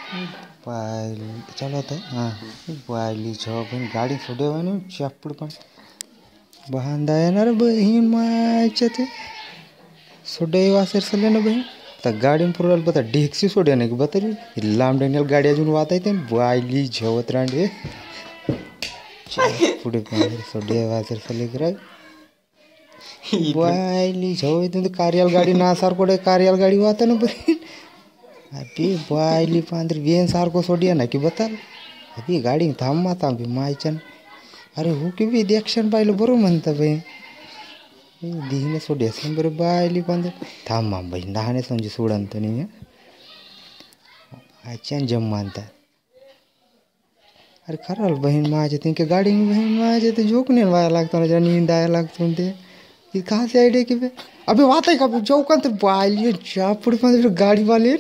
पाहिली चला तर हां पाहिली पण गाडी सोडवाने चापड पण बांधा येणार बहीण मायच्या ते सोडे वासर सले ना बहीण तर गाडी पुराल बता ढेकसी सोड्या नाही की बतरी लांब डेंगल गाडी अजून वाता येते बायली झवत रांडे पुढे पण सोडे वासर सले करा बायली झव येते कार्याल गाडी ना सारखं कार्याल गाडी वाता ना बहीण अभी बायली पांढरी बेन सारखं सोडिया ना की बताल अभी गाडी थांब आता अभी मायचन अरे हो की बी देखशन पाहिलं बरं म्हणता बाई दिहीने सोड्या बरं बायली पांढर थांब मा बाई लहाने समजे सोडंत नाही आच्यान जम मानतात अरे खराल बहीण माझ्या तिनके गाडी में बहीण माझ्या ते जोक नहीं वाया लागतो ना नींद आया लागतो ते कहाँ से आइडिया की अभी बात है कभी चौकन तो बाइल चापड़ गाड़ी वाले